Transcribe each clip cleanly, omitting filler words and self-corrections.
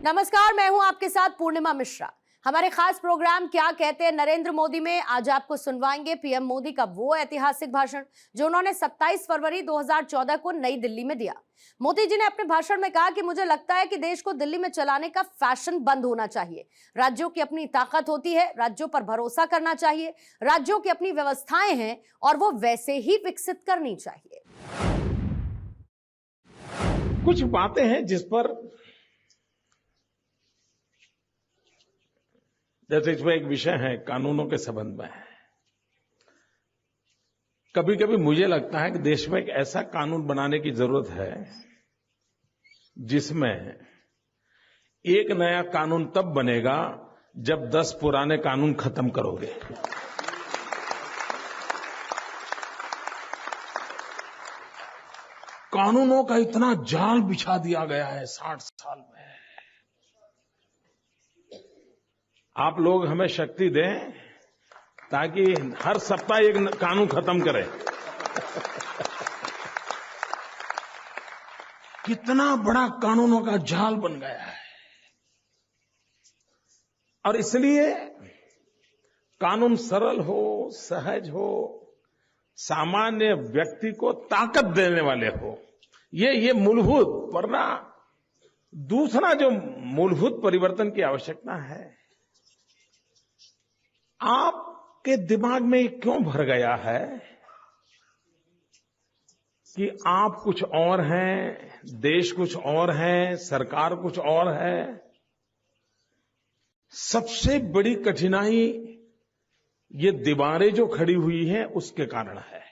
नमस्कार, मैं हूं आपके साथ पूर्णिमा मिश्रा। हमारे खास प्रोग्राम क्या कहते हैं नरेंद्र मोदी में आज आपको सुनवाएंगे पीएम मोदी का वो ऐतिहासिक भाषण जो उन्होंने 27 फरवरी 2014 को नई दिल्ली में दिया। मोदी जी ने अपने भाषण में कहा कि मुझे लगता है कि देश को दिल्ली में चलाने का फैशन बंद होना चाहिए। राज्यों की अपनी ताकत होती है, राज्यों पर भरोसा करना चाहिए, राज्यों की अपनी व्यवस्थाएं हैं और वो वैसे ही विकसित करनी चाहिए। कुछ बातें हैं जिस पर जैसे इसमें एक विषय है कानूनों के संबंध में। कभी कभी मुझे लगता है कि देश में एक ऐसा कानून बनाने की जरूरत है जिसमें एक नया कानून तब बनेगा जब 10 पुराने कानून खत्म करोगे। कानूनों का इतना जाल बिछा दिया गया है 60 साल में। आप लोग हमें शक्ति दें ताकि हर सप्ताह एक कानून खत्म करें। कितना बड़ा कानूनों का जाल बन गया है और इसलिए कानून सरल हो, सहज हो, सामान्य व्यक्ति को ताकत देने वाले हो, ये मूलभूत। वरना दूसरा जो मूलभूत परिवर्तन की आवश्यकता है, आपके दिमाग में क्यों भर गया है कि आप कुछ और हैं, देश कुछ और है, सरकार कुछ और है। सबसे बड़ी कठिनाई ये दीवारें जो खड़ी हुई हैं उसके कारण है।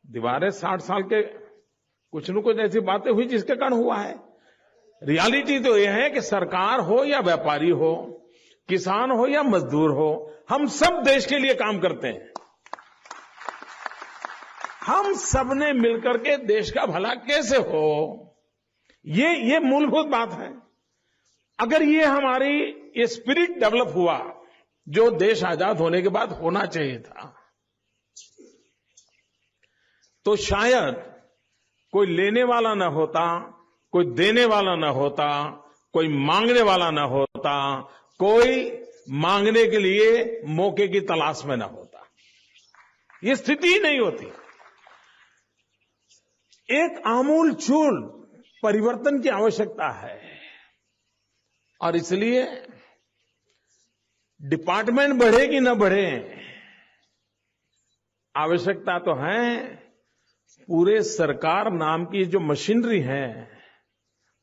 दीवारें 60 साल के कुछ न कुछ ऐसी बातें हुई जिसके कारण हुआ है। रियलिटी तो यह है कि सरकार हो या व्यापारी हो, किसान हो या मजदूर हो, हम सब देश के लिए काम करते हैं। हम सब ने मिलकर के देश का भला कैसे हो, ये मूलभूत बात है। अगर ये स्पिरिट डेवलप हुआ जो देश आजाद होने के बाद होना चाहिए था, तो शायद कोई लेने वाला ना होता, कोई देने वाला ना होता, कोई मांगने वाला ना होता, कोई मांगने के लिए मौके की तलाश में ना होता। ये स्थिति ही नहीं होती। एक आमूलचूल परिवर्तन की आवश्यकता है और इसलिए डिपार्टमेंट बढ़े कि न बढ़े, आवश्यकता तो है पूरे सरकार नाम की जो मशीनरी है,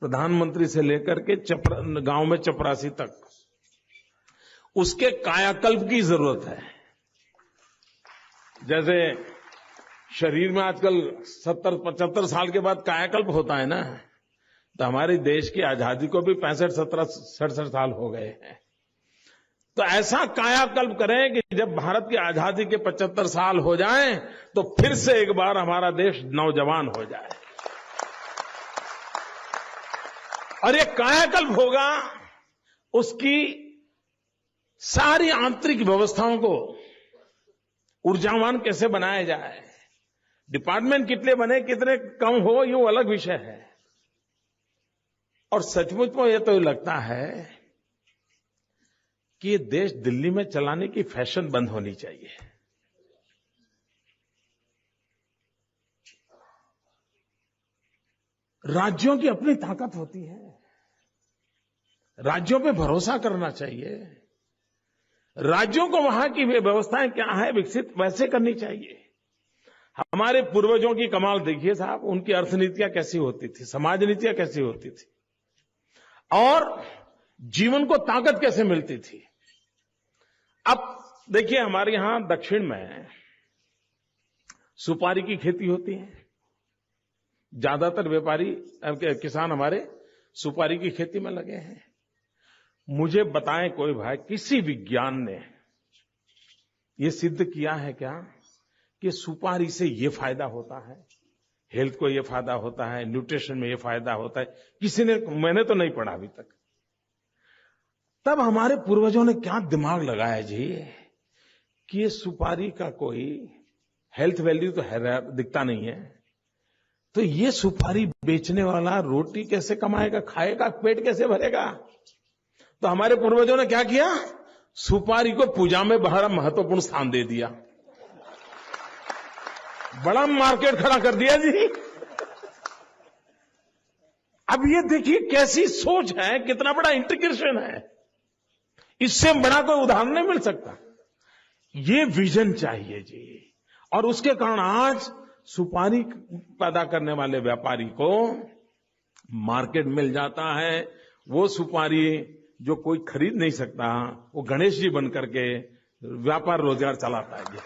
प्रधानमंत्री से लेकर के गांव में चपरासी तक, उसके कायाकल्प की जरूरत है। जैसे शरीर में आजकल 70-75 साल के बाद कायाकल्प होता है ना, तो हमारे देश की आजादी को भी 65-67 साल हो गए हैं। तो ऐसा कायाकल्प करें कि जब भारत की आजादी के 75 साल हो जाएं तो फिर से एक बार हमारा देश नौजवान हो जाए। और ये कायाकल्प होगा, उसकी सारी आंतरिक व्यवस्थाओं को ऊर्जावान कैसे बनाया जाए, डिपार्टमेंट कितने बने कितने कम हो, ये अलग विषय है। और सचमुच में ये तो लगता है कि ये देश दिल्ली में चलाने की फैशन बंद होनी चाहिए। राज्यों की अपनी ताकत होती है, राज्यों पे भरोसा करना चाहिए, राज्यों को वहां की व्यवस्थाएं क्या है विकसित वैसे करनी चाहिए। हमारे पूर्वजों की कमाल देखिए साहब, उनकी अर्थनीतियां कैसी होती थी, समाज नीतियां कैसी होती थी और जीवन को ताकत कैसे मिलती थी। अब देखिए हमारे यहां दक्षिण में सुपारी की खेती होती है, ज्यादातर व्यापारी किसान हमारे सुपारी की खेती में लगे हैं। मुझे बताएं कोई भाई, किसी विज्ञान ने ये सिद्ध किया है क्या कि सुपारी से ये फायदा होता है, हेल्थ को ये फायदा होता है, न्यूट्रिशन में ये फायदा होता है? किसी ने, मैंने तो नहीं पढ़ा अभी तक। तब हमारे पूर्वजों ने क्या दिमाग लगाया जी कि ये सुपारी का कोई हेल्थ वैल्यू तो है, दिखता नहीं है, तो ये सुपारी बेचने वाला रोटी कैसे कमाएगा, खाएगा, पेट कैसे भरेगा? तो हमारे पूर्वजों ने क्या किया? सुपारी को पूजा में बड़ा महत्वपूर्ण स्थान दे दिया, बड़ा मार्केट खड़ा कर दिया जी। अब ये देखिए कैसी सोच है, कितना बड़ा इंटीग्रेशन है। इससे बड़ा कोई उदाहरण नहीं मिल सकता। ये विजन चाहिए जी। और उसके कारण आज सुपारी पैदा करने वाले व्यापारी को मार्केट मिल जाता है। वो सुपारी जो कोई खरीद नहीं सकता, वो गणेश जी बन करके व्यापार रोजगार चलाता है जी।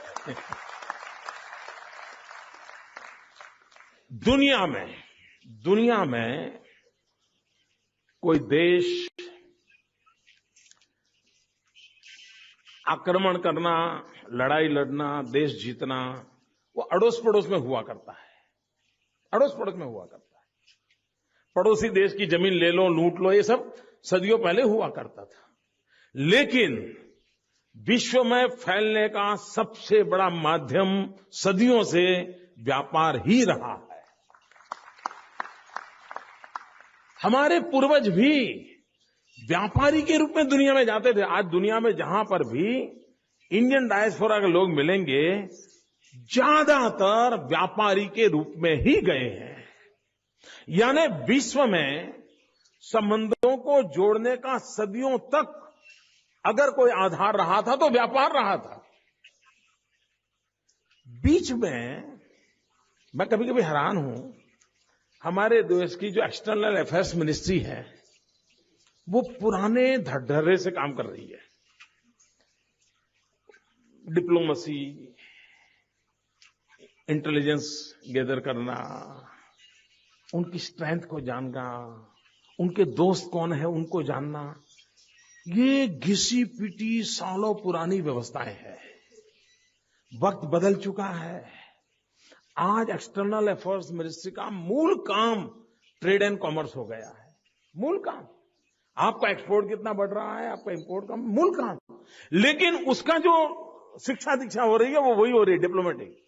दुनिया में कोई देश आक्रमण करना, लड़ाई लड़ना, देश जीतना, वो अड़ोस पड़ोस में हुआ करता है। अड़ोस पड़ोस में हुआ करता है। पड़ोसी देश की जमीन ले लो, लूट लो, ये सब सदियों पहले हुआ करता था। लेकिन विश्व में फैलने का सबसे बड़ा माध्यम सदियों से व्यापार ही रहा है। हमारे पूर्वज भी व्यापारी के रूप में दुनिया में जाते थे। आज दुनिया में जहां पर भी इंडियन डायस्पोरा के लोग मिलेंगे, ज्यादातर व्यापारी के रूप में ही गए हैं। यानी विश्व में संबंधों को जोड़ने का सदियों तक अगर कोई आधार रहा था तो व्यापार रहा था। बीच में मैं कभी कभी हैरान हूं, हमारे देश की जो एक्सटर्नल अफेयर्स मिनिस्ट्री है, वो पुराने धड़धड़े से काम कर रही है। डिप्लोमेसी, इंटेलिजेंस गैदर करना, उनकी स्ट्रेंथ को जानना, उनके दोस्त कौन है उनको जानना, ये घिसी पिटी सालों पुरानी व्यवस्थाएं हैं। वक्त बदल चुका है। आज एक्सटर्नल अफेयर्स मिनिस्ट्री का मूल काम ट्रेड एंड कॉमर्स हो गया है। मूल काम, आपका एक्सपोर्ट कितना बढ़ रहा है, आपका इंपोर्ट का मूल काम। लेकिन उसका जो शिक्षा दीक्षा हो रही है वो वही हो रही है, डिप्लोमेटिक।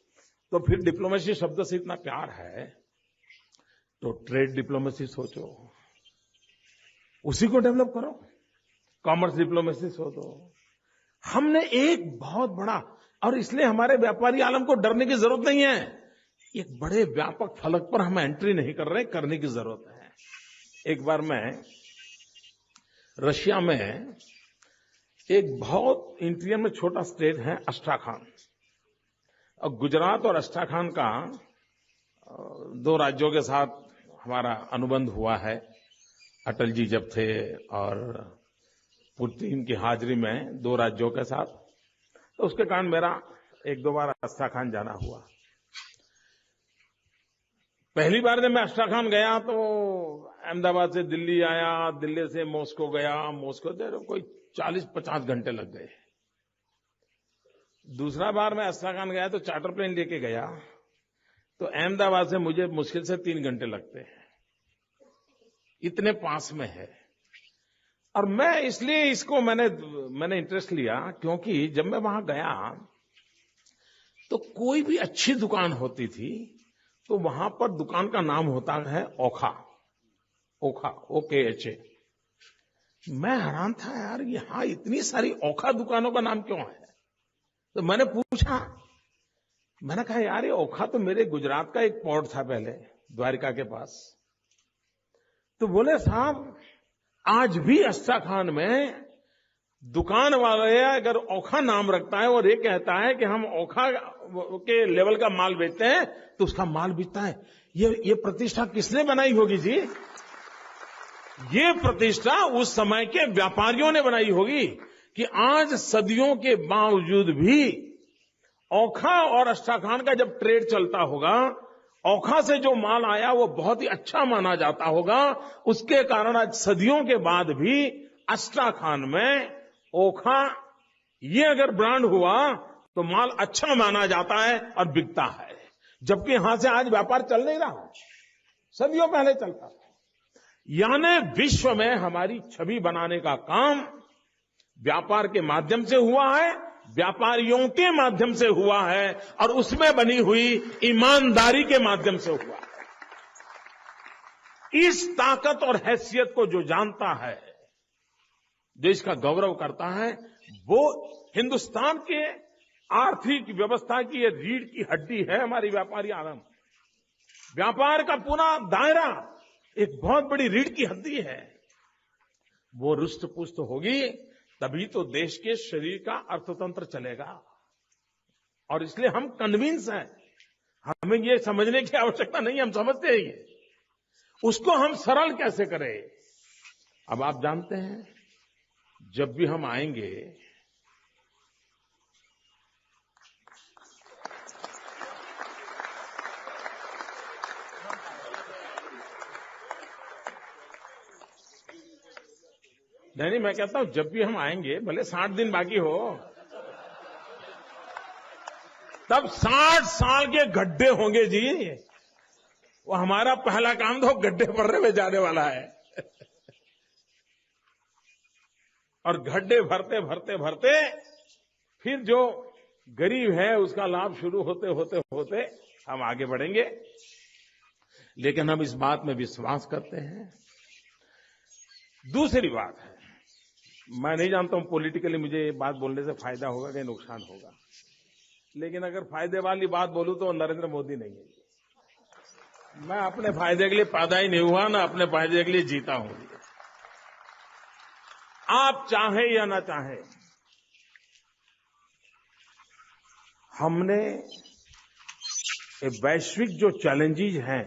तो फिर डिप्लोमेसी शब्द से इतना प्यार है तो ट्रेड डिप्लोमेसी सोचो, उसी को डेवलप करो। कॉमर्स डिप्लोमेसी सोचो। हमने एक बहुत बड़ा, और इसलिए हमारे व्यापारी आलम को डरने की जरूरत नहीं है। एक बड़े व्यापक फलक पर हम एंट्री नहीं कर रहे, करने की जरूरत है। एक बार मैं रशिया में एक बहुत इंटीरियर में छोटा स्टेट है अस्ट्राखान, और गुजरात और अस्ट्राखान का दो राज्यों के साथ हमारा अनुबंध हुआ है। अटल जी जब थे और पुतिन की हाजिरी में दो राज्यों के साथ, तो उसके कारण मेरा एक दो बार अस्ट्राखान जाना हुआ। पहली बार जब मैं अस्ट्राखान गया तो अहमदाबाद से दिल्ली आया, दिल्ली से मॉस्को गया, मॉस्को से कोई 40-50 घंटे लग गए। दूसरा बार मैं अस्ट्राखान गया तो चार्टर प्लेन लेके गया, तो अहमदाबाद से मुझे मुश्किल से 3 घंटे लगते हैं। इतने पास में है। और मैं इसलिए इसको मैंने इंटरेस्ट लिया, क्योंकि जब मैं वहां गया तो कोई भी अच्छी दुकान होती थी तो वहां पर दुकान का नाम होता है ओखा, OKHA। मैं हैरान था, यार यहां इतनी सारी ओखा दुकानों का नाम क्यों है? तो मैंने पूछा, मैंने कहा यार ये ओखा तो मेरे गुजरात का एक पोर्ट था पहले, द्वारिका के पास। तो बोले साहब आज भी अस्ट्राखान में दुकान वाले अगर ओखा नाम रखता है और ये कहता है कि हम ओखा के लेवल का माल बेचते हैं तो उसका माल बिकता है। ये प्रतिष्ठा किसने बनाई होगी जी? ये प्रतिष्ठा उस समय के व्यापारियों ने बनाई होगी कि आज सदियों के बावजूद भी ओखा और अस्ट्राखान का जब ट्रेड चलता होगा, ओखा से जो माल आया वो बहुत ही अच्छा माना जाता होगा। उसके कारण आज सदियों के बाद भी अस्ट्राखान में ओखा ये अगर ब्रांड हुआ तो माल अच्छा माना जाता है और बिकता है। जबकि यहां से आज व्यापार चल नहीं रहा, सदियों पहले चलता था। यानी विश्व में हमारी छवि बनाने का काम व्यापार के माध्यम से हुआ है, व्यापारियों के माध्यम से हुआ है, और उसमें बनी हुई ईमानदारी के माध्यम से हुआ है। इस ताकत और हैसियत को जो जानता है, देश का गौरव करता है, वो हिंदुस्तान के आर्थिक व्यवस्था की ये रीढ़ की हड्डी है हमारी व्यापारी आलम। व्यापार का पूरा दायरा एक बहुत बड़ी रीढ़ की हड्डी है। वो रुष्ट पुष्ट होगी तभी तो देश के शरीर का अर्थतंत्र चलेगा। और इसलिए हम कन्विंस हैं, हमें ये समझने की आवश्यकता नहीं, हम समझते हैं ये। उसको हम सरल कैसे करें? अब आप जानते हैं, जब भी हम आएंगे नहीं, मैं कहता हूं जब भी हम आएंगे, भले 60 दिन बाकी हो, तब 60 साल के गड्ढे होंगे जी। वो हमारा पहला काम तो गड्ढे भरने में जाने वाला है। और गड्ढे भरते भरते भरते फिर जो गरीब है उसका लाभ शुरू होते होते होते हम आगे बढ़ेंगे। लेकिन हम इस बात में विश्वास करते हैं। दूसरी बात है, मैं नहीं जानता हूं पॉलिटिकली मुझे ये बात बोलने से फायदा होगा कि नुकसान होगा, लेकिन अगर फायदे वाली बात बोलूं तो नरेंद्र मोदी नहीं है। मैं अपने फायदे के लिए पैदा ही नहीं हुआ, ना अपने फायदे के लिए जीता हूं। आप चाहे या ना चाहे, हमने ये वैश्विक जो चैलेंजेस हैं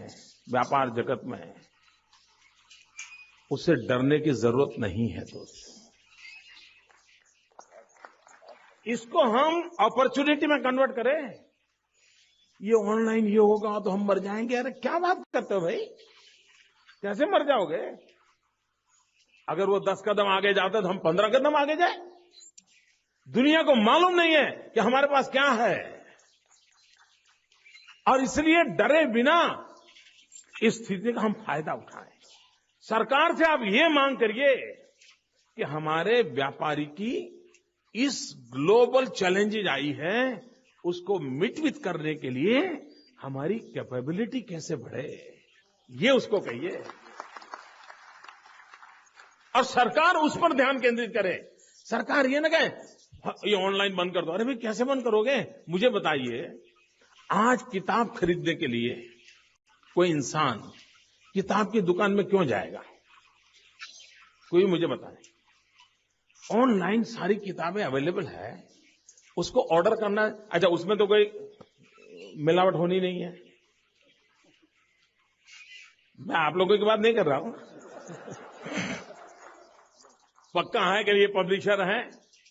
व्यापार जगत में, उससे डरने की जरूरत नहीं है दोस्त। इसको हम अपॉर्चुनिटी में कन्वर्ट करें। ये ऑनलाइन ये होगा तो हम मर जाएंगे। अरे क्या बात करते हो भाई, कैसे मर जाओगे? अगर वो 10 कदम आगे जाते तो हम 15 कदम आगे जाए। दुनिया को मालूम नहीं है कि हमारे पास क्या है, और इसलिए डरे बिना इस स्थिति का हम फायदा उठाएं। सरकार से आप ये मांग करिए कि हमारे व्यापारी की इस ग्लोबल चैलेंजेज आई है, उसको मिटमिट करने के लिए हमारी कैपेबिलिटी कैसे बढ़े, ये उसको कहिए। और सरकार उस पर ध्यान केंद्रित करे। सरकार ये ना कहे ये ऑनलाइन बंद कर दो। अरे भाई कैसे बंद करोगे? मुझे बताइए, आज किताब खरीदने के लिए कोई इंसान किताब की दुकान में क्यों जाएगा? कोई मुझे बताए। ऑनलाइन सारी किताबें अवेलेबल है, उसको ऑर्डर करना। अच्छा, उसमें तो कोई मिलावट होनी नहीं है। मैं आप लोगों की बात नहीं कर रहा हूं। पक्का है कि ये पब्लिशर है,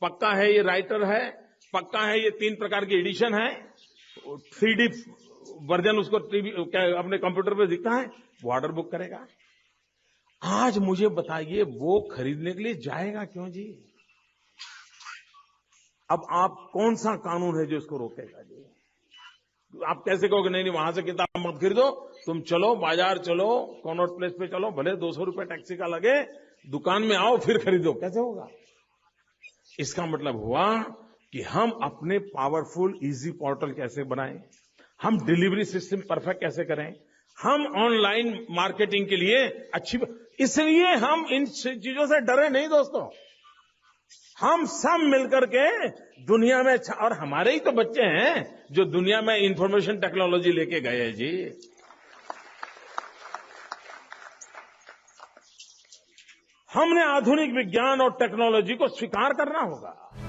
पक्का है ये राइटर है, पक्का है ये 3 प्रकार की एडिशन है, 3D वर्जन उसको अपने कंप्यूटर पे दिखता है, वो ऑर्डर बुक करेगा। आज मुझे बताइए, वो खरीदने के लिए जाएगा क्यों जी? अब आप कौन सा कानून है जो इसको रोकेगा जी? आप कैसे कहोगे नहीं वहां से किताब मत खरीदो, तुम चलो बाजार चलो, कॉनॉट प्लेस पे चलो, भले 200 रुपए टैक्सी का लगे, दुकान में आओ फिर खरीदो। कैसे होगा? इसका मतलब हुआ कि हम अपने पावरफुल इजी पोर्टल कैसे बनाएं, हम डिलीवरी सिस्टम परफेक्ट कैसे करें, हम ऑनलाइन मार्केटिंग के लिए अच्छी। इसलिए हम इन चीजों से डरे नहीं दोस्तों। हम सब मिलकर के दुनिया में, और हमारे ही तो बच्चे हैं जो दुनिया में इंफॉर्मेशन टेक्नोलॉजी लेके गए हैं जी। हमने आधुनिक विज्ञान और टेक्नोलॉजी को स्वीकार करना होगा।